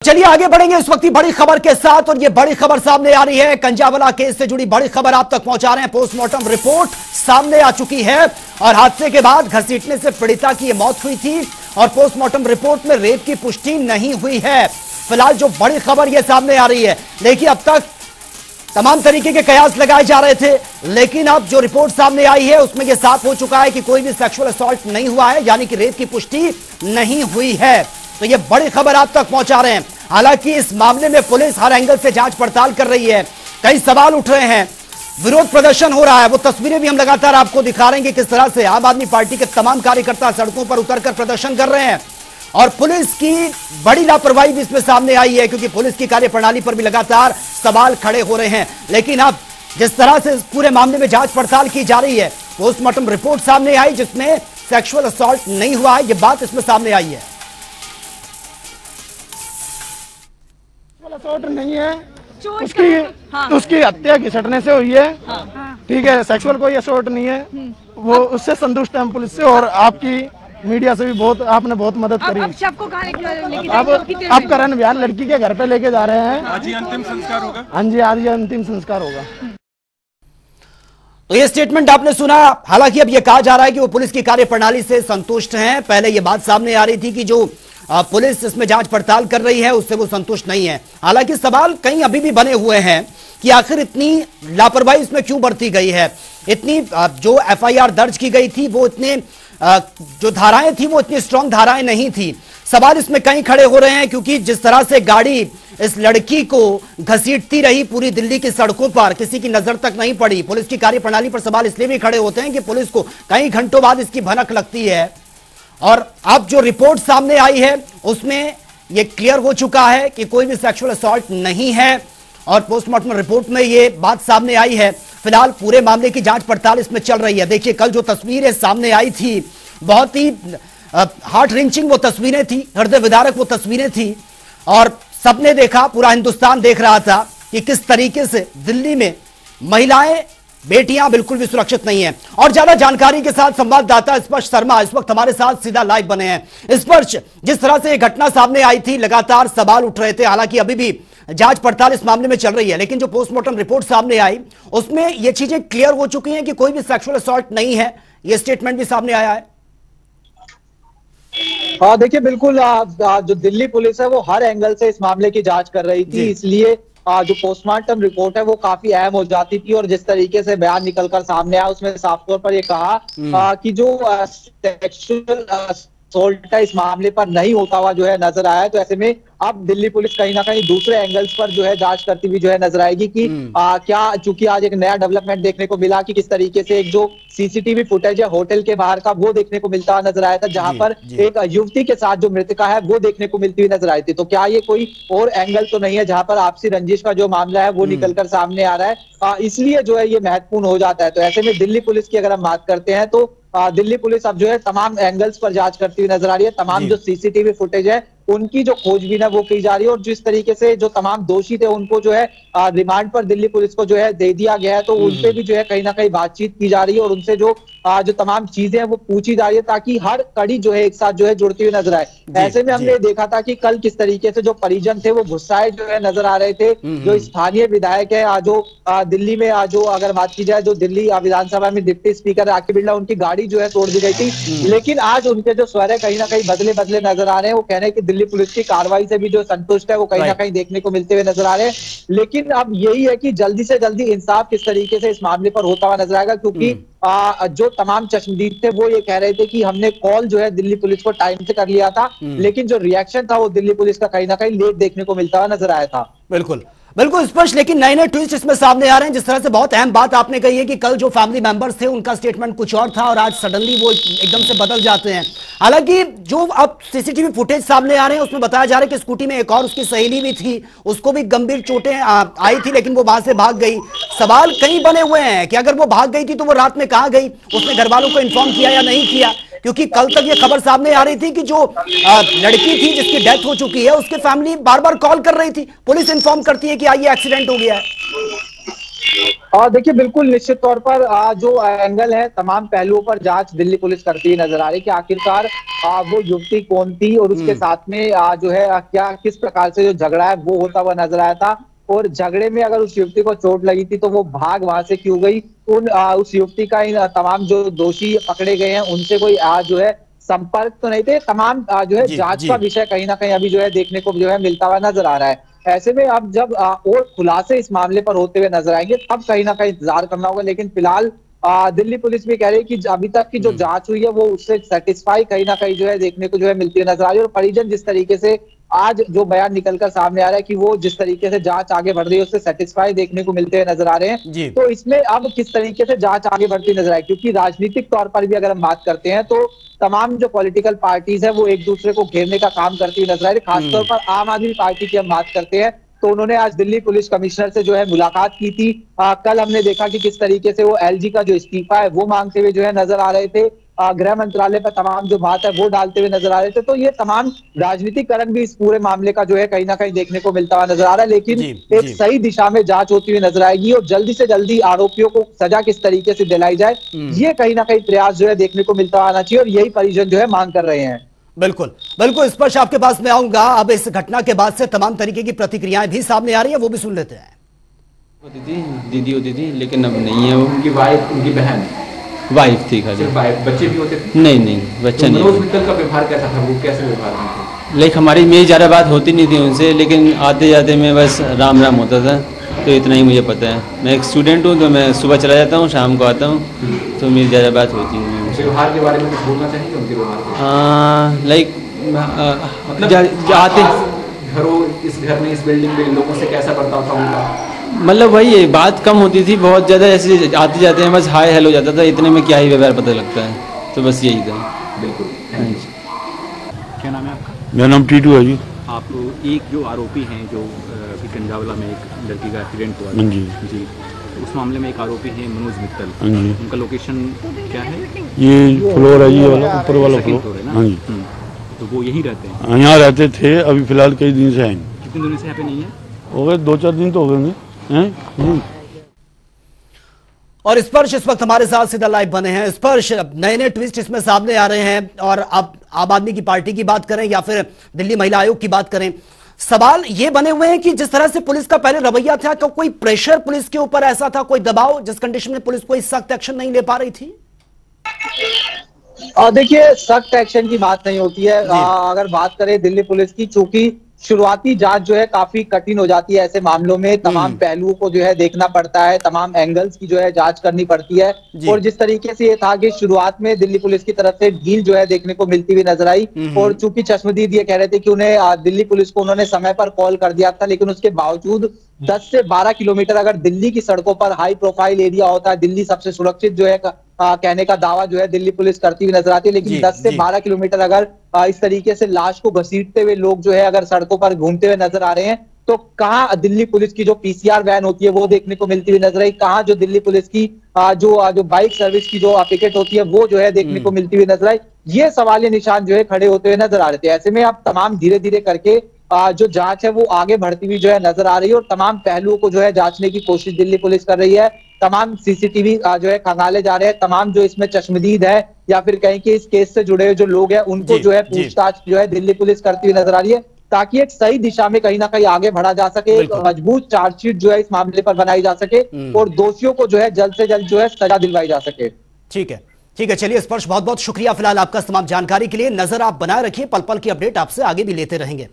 चलिए आगे बढ़ेंगे इस वक्त की बड़ी खबर के साथ। और ये बड़ी खबर सामने आ रही है, कंजावला केस से जुड़ी बड़ी खबर आप तक पहुंचा रहे हैं। पोस्टमार्टम रिपोर्ट सामने आ चुकी है और हादसे के बाद घसीटने से पीड़िता की मौत हुई थी और पोस्टमार्टम रिपोर्ट में रेप की पुष्टि नहीं हुई है। फिलहाल जो बड़ी खबर ये सामने आ रही है, देखिए अब तक तमाम तरीके के कयास लगाए जा रहे थे, लेकिन अब जो रिपोर्ट सामने आई है उसमें यह साफ हो चुका है कि कोई भी सेक्सुअल असॉल्ट नहीं हुआ है, यानी कि रेप की पुष्टि नहीं हुई है। तो ये बड़ी खबर आप तक पहुंचा रहे हैं। हालांकि इस मामले में पुलिस हर एंगल से जांच पड़ताल कर रही है, कई सवाल उठ रहे हैं, विरोध प्रदर्शन हो रहा है। वो तस्वीरें भी हम लगातार आपको दिखा रहे हैं कि किस तरह से आम आदमी पार्टी के तमाम कार्यकर्ता सड़कों पर उतरकर प्रदर्शन कर रहे हैं और पुलिस की बड़ी लापरवाही भी इसमें सामने आई है, क्योंकि पुलिस की कार्यप्रणाली पर भी लगातार सवाल खड़े हो रहे हैं। लेकिन अब जिस तरह से पूरे मामले में जांच पड़ताल की जा रही है, पोस्टमार्टम रिपोर्ट सामने आई जिसमें सेक्सुअल असॉल्ट नहीं हुआ है, यह बात इसमें सामने आई है। असॉल्ट नहीं है, उसकी हत्या घिसटने से हुई है। ठीक है, सेक्सुअल कोई असॉल्ट नहीं है। वो उससे संतुष्ट है पुलिस से, और आपकी मीडिया से भी बहुत आपने बहुत मदद करी। अब करण बिहार लड़की के घर पे लेके जा रहे हैं। आज ही अंतिम संस्कार होगा। हाँ जी, आज ही अंतिम संस्कार होगा। तो ये स्टेटमेंट आपने सुना। हालांकि अब ये कहा जा रहा है कि वो पुलिस की कार्यप्रणाली से संतुष्ट हैं। पहले ये बात सामने आ रही थी कि जो पुलिस इसमें जांच पड़ताल कर रही है उससे वो संतुष्ट नहीं है। हालांकि सवाल कहीं अभी भी बने हुए हैं कि आखिर इतनी लापरवाही इसमें क्यों बरती गई है। इतनी जो एफआईआर दर्ज की गई थी वो इतने जो धाराएं थी वो इतनी स्ट्रांग धाराएं नहीं थी। सवाल इसमें कहीं खड़े हो रहे हैं, क्योंकि जिस तरह से गाड़ी इस लड़की को घसीटती रही पूरी दिल्ली की सड़कों पर, किसी की नजर तक नहीं पड़ी। पुलिस की कार्यप्रणाली पर सवाल इसलिए भी खड़े होते हैं कि पुलिस को कई घंटों बाद इसकी भनक लगती है। और अब जो रिपोर्ट सामने आई है उसमें यह क्लियर हो चुका है कि कोई भी सेक्सुअल असॉल्ट नहीं है और पोस्टमार्टम रिपोर्ट में यह बात सामने आई है। फिलहाल पूरे मामले की जांच पड़ताल इसमें चल रही है। देखिए कल जो तस्वीरें सामने आई थी, बहुत ही हार्ट रिंचिंग वो तस्वीरें थी, हृदय विदारक वो तस्वीरें थी, और सबने देखा, पूरा हिंदुस्तान देख रहा था कि किस तरीके से दिल्ली में महिलाएं, बेटियां बिल्कुल भी सुरक्षित नहीं है। और ज्यादा जानकारी के साथ संवाददाता स्पर्श शर्मा इस वक्त हमारे साथ सीधा लाइव बने हैं। स्पर्श, जिस तरह से यह घटना सामने आई थी लगातार सवाल उठ रहे थे। हालांकि अभी भी जांच पड़ताल इस मामले में चल रही है, लेकिन जो पोस्टमार्टम रिपोर्ट सामने आई उसमें यह चीजें क्लियर हो चुकी हैं कि कोई भी सेक्सुअल असॉल्ट नहीं है। यह स्टेटमेंट भी सामने आया है। हाँ देखिए, बिल्कुल जो दिल्ली पुलिस है वो हर एंगल से इस मामले की जांच कर रही थी, इसलिए जो पोस्टमार्टम रिपोर्ट है वो काफी अहम हो जाती थी। और जिस तरीके से बयान निकलकर सामने आया उसमें साफ तौर पर ये कहा कि जो सेक्सुअल असॉल्ट है इस मामले पर नहीं होता हुआ जो है नजर आया है। तो ऐसे में अब दिल्ली पुलिस कहीं ना कहीं दूसरे एंगल्स पर जो है जांच करती हुई जो है नजर आएगी कि क्या, चूंकि आज एक नया डेवलपमेंट देखने को मिला कि किस तरीके से एक जो सीसीटीवी फुटेज है होटल के बाहर का वो देखने को मिलता नजर आया था, जहां पर एक युवती के साथ जो मृतका है वो देखने को मिलती हुई नजर आई थी। तो क्या ये कोई और एंगल तो नहीं है जहां पर आपसी रंजिश का जो मामला है वो निकलकर सामने आ रहा है, इसलिए जो है ये महत्वपूर्ण हो जाता है। तो ऐसे में दिल्ली पुलिस की अगर हम बात करते हैं तो दिल्ली पुलिस अब जो है तमाम एंगल्स पर जांच करती हुई नजर आ रही है। तमाम जो सीसीटीवी फुटेज है उनकी जो खोजबीन है वो की जा रही है, और जिस तरीके से जो तमाम दोषी थे उनको जो है रिमांड पर दिल्ली पुलिस को जो है दे दिया गया है, तो उनसे भी जो है कहीं ना कहीं बातचीत की जा रही है और उनसे जो तमाम चीजें हैं वो पूछी जा रही है, ताकि हर कड़ी जो है एक साथ जो है जुड़ती हुई नजर आए। ऐसे में हमने देखा था कि कल किस तरीके से जो परिजन थे वो गुस्साए जो है नजर आ रहे थे। जो स्थानीय विधायक है जो दिल्ली में जो अगर बात की जाए जो दिल्ली विधानसभा में डिप्टी स्पीकर राखी बिरला, उनकी गाड़ी जो है तोड़ दी गई थी, लेकिन आज उनके जो स्वर है कहीं ना कहीं बदले बदले नजर आ रहे हैं। वो कह रहे हैं कि दिल्ली पुलिस की कार्रवाई से भी जो संतुष्ट है वो कहीं ना कहीं देखने को मिलते हुए नजर आ रहे हैं। लेकिन अब यही है कि जल्दी से जल्दी इंसाफ किस तरीके से इस मामले पर होता हुआ नजर आएगा, क्योंकि जो तमाम चश्मदीद थे वो ये कह रहे थे कि हमने कॉल जो है दिल्ली पुलिस को टाइम से कर लिया था, लेकिन जो रिएक्शन था वो दिल्ली पुलिस का कहीं ना कहीं लेट देखने को मिलता हुआ नजर आया था। बिल्कुल बिल्कुल स्पष्ट, लेकिन नए नए ट्विस्ट इसमें सामने आ रहे हैं। जिस तरह से बहुत अहम बात आपने कही है कि कल जो फैमिली मेंबर्स थे उनका स्टेटमेंट कुछ और था और आज सडनली वो एकदम से बदल जाते हैं। हालांकि जो अब सीसीटीवी फुटेज सामने आ रहे हैं उसमें बताया जा रहा है कि स्कूटी में एक और उसकी सहेली भी थी, उसको भी गंभीर चोटें आई थी, लेकिन वो वहां से भाग गई। सवाल कई बने हुए हैं कि अगर वो भाग गई थी तो वो रात में कहां गई, उसने घर वालों को इन्फॉर्म किया या नहीं किया, क्योंकि कल तक ये खबर सामने आ रही थी कि जो लड़की थी जिसकी डेथ हो चुकी है उसके फैमिली बार बार कॉल कर रही थी, पुलिस इन्फॉर्म करती है कि आइए एक्सीडेंट हो गया है। और देखिए बिल्कुल निश्चित तौर पर जो एंगल है, तमाम पहलुओं पर जांच दिल्ली पुलिस करती हुई नजर आ रही है कि आखिरकार वो युवती कौन थी और उसके साथ में जो है क्या किस प्रकार से जो झगड़ा है वो होता हुआ नजर आया था, और झगड़े में अगर उस युवती को चोट लगी थी तो वो भाग वहां से क्यों गई। उस युवती का इन तमाम जो दोषी पकड़े गए हैं उनसे कोई जो है संपर्क तो नहीं थे। तमाम जो है जांच का विषय कहीं ना कहीं अभी जो है देखने को जो है मिलता हुआ नजर आ रहा है। ऐसे में अब जब और खुलासे इस मामले पर होते हुए नजर आएंगे तब कहीं ना कहीं इंतजार करना होगा, लेकिन फिलहाल दिल्ली पुलिस भी कह रही है कि अभी तक की जो जांच हुई है वो उससे सेटिस्फाई कहीं ना कहीं जो है देखने को जो है मिलती हुई नजर आ रही है। और परिजन जिस तरीके से आज जो बयान निकलकर सामने आ रहा है कि वो जिस तरीके से जांच आगे बढ़ रही है उससे सेटिस्फाई देखने को मिलते हुए नजर आ रहे हैं, तो इसमें अब किस तरीके से जांच आगे बढ़ती नजर आए, क्योंकि राजनीतिक तौर पर भी अगर हम बात करते हैं तो तमाम जो पॉलिटिकल पार्टीज है वो एक दूसरे को घेरने का काम करती हुई नजर आ रही है। खासतौर पर आम आदमी पार्टी की हम बात करते हैं तो उन्होंने आज दिल्ली पुलिस कमिश्नर से जो है मुलाकात की थी। कल हमने देखा कि किस तरीके से वो एलजी का जो इस्तीफा है वो मांगते हुए जो है नजर आ रहे थे। गृह मंत्रालय पर तमाम जो बात है वो डालते हुए नजर आ रहे थे। तो ये तमाम राजनीतिकरण भी इस पूरे मामले का जो है कहीं ना कहीं देखने को मिलता हुआ नजर आ रहा है, लेकिन एक सही दिशा में जांच होती हुई नजर आएगी और जल्दी से जल्दी आरोपियों को सजा किस तरीके से दिलाई जाए ये कहीं ना कहीं प्रयास जो है देखने को मिलता आना चाहिए, और यही परिजन जो है मांग कर रहे हैं। बिल्कुल बिल्कुल स्पर्श, आपके पास मैं आऊंगा। अब इस घटना के बाद से तमाम तरीके की प्रतिक्रियाएं भी सामने आ रही है, वो भी सुन लेते हैं। दीदी होती थी लेकिन अब नहीं है। वो उनकी वाइफ, उनकी बहन वाइफ थी खाली। बच्चे भी होते थे? नहीं बच्चा नहीं। मनोज मित्तल का व्यवहार कैसा था, वो कैसे व्यवहार में थे? लाइक हमारी मेरी ज़्यादा बात होती नहीं थी उनसे, लेकिन आते जाते में बस राम राम होता था, तो इतना ही मुझे पता है। मैं एक स्टूडेंट हूँ तो मैं सुबह चला जाता हूँ, शाम को आता हूँ, तो मेरी ज़्यादा बात होती नहीं है। व्यवहार के बारे में कुछ बोलना चाहिए उनके व्यवहार? लाइक मतलब आते घरों, इस घर में, इस बिल्डिंग में लोगों से कैसा बर्ताव था उनका? मतलब वही है, बात कम होती थी, बहुत ज़्यादा ऐसे आते जाते हैं बस हाय हेलो जाता था, इतने में क्या ही व्यवहार पता लगता है, तो बस यही था। बिल्कुल। क्या नाम है आपका? मेरा नाम टीटू है जी। आप एक जो आरोपी हैं जो कंजावला में एक लड़की का एक्सीडेंट हुआ जी जी, तो उस मामले में एक आरोपी है मनोज मित्तल, जी। उनका लोकेशन क्या है? ये फ्लोर है, ये वाला ऊपर वाला फ्लोर है ना? हाँ जी। तो वो यहीं रहते हैं? यहाँ रहते थे, अभी फिलहाल कई दिन से हैं। कितने दिनों से यहाँ पे नहीं है? हो गए 2-4 दिन तो हो गए हैं। और स्पर्श इस वक्त हमारे साथ सीधा लाइव बने हैं। स्पर्श, नए नए ट्विस्ट इसमें सामने आ रहे हैं, और अब आम आदमी की पार्टी की बात करें या फिर दिल्ली महिला आयोग की बात करें, सवाल ये बने हुए हैं कि जिस तरह से पुलिस का पहले रवैया था, क्या कोई प्रेशर पुलिस के ऊपर ऐसा था, कोई दबाव जिस कंडीशन में पुलिस कोई सख्त एक्शन नहीं ले पा रही थी? देखिए सख्त एक्शन की बात नहीं होती है। अगर बात करें दिल्ली पुलिस की, चूंकि शुरुआती जांच जो है काफी कठिन हो जाती है ऐसे मामलों में, तमाम पहलुओं को जो है देखना पड़ता है, तमाम एंगल्स की जो है जांच करनी पड़ती है। और जिस तरीके से ये था कि शुरुआत में दिल्ली पुलिस की तरफ से ढील जो है देखने को मिलती हुई नजर आई, और चूंकि चश्मदीद ये कह रहे थे कि उन्हें दिल्ली पुलिस को उन्होंने समय पर कॉल कर दिया था, लेकिन उसके बावजूद 10 से 12 किलोमीटर अगर दिल्ली की सड़कों पर हाई प्रोफाइल एरिया होता है, दिल्ली सबसे सुरक्षित जो है कहने का दावा जो है दिल्ली पुलिस करती हुई नजर आती है, लेकिन 10 से 12 किलोमीटर अगर इस तरीके से लाश को घसीटते हुए लोग जो है अगर सड़कों पर घूमते हुए नजर आ रहे हैं, तो कहाँ दिल्ली पुलिस की जो पीसीआर वैन होती है वो देखने को मिलती हुई नजर आई, कहाँ जो दिल्ली पुलिस की जो बाइक सर्विस की जो पिकेट होती है वो जो है देखने को मिलती हुई नजर आई। ये सवालिया निशान जो है खड़े होते हुए नजर आ रहे थे। ऐसे में अब तमाम धीरे धीरे करके जो जांच है वो आगे बढ़ती हुई जो है नजर आ रही है, और तमाम पहलुओं को जो है जांचने की कोशिश दिल्ली पुलिस कर रही है। तमाम सीसीटीवी जो है खंगाले जा रहे हैं, तमाम जो इसमें चश्मदीद है या फिर कहीं के इस केस से जुड़े हुए जो लोग हैं उनको जो है पूछताछ जो है दिल्ली पुलिस करती हुई नजर आ रही है, ताकि एक सही दिशा में कहीं ना कहीं आगे बढ़ा जा सके, एक मजबूत चार्जशीट जो है इस मामले पर बनाई जा सके और दोषियों को जो है जल्द से जल्द जो है सजा दिलवाई जा सके। ठीक है, ठीक है, चलिए स्पर्श, बहुत बहुत शुक्रिया फिलहाल आपका तमाम जानकारी के लिए। नजर आप बनाए रखिए, पल पल की अपडेट आपसे आगे भी लेते रहेंगे।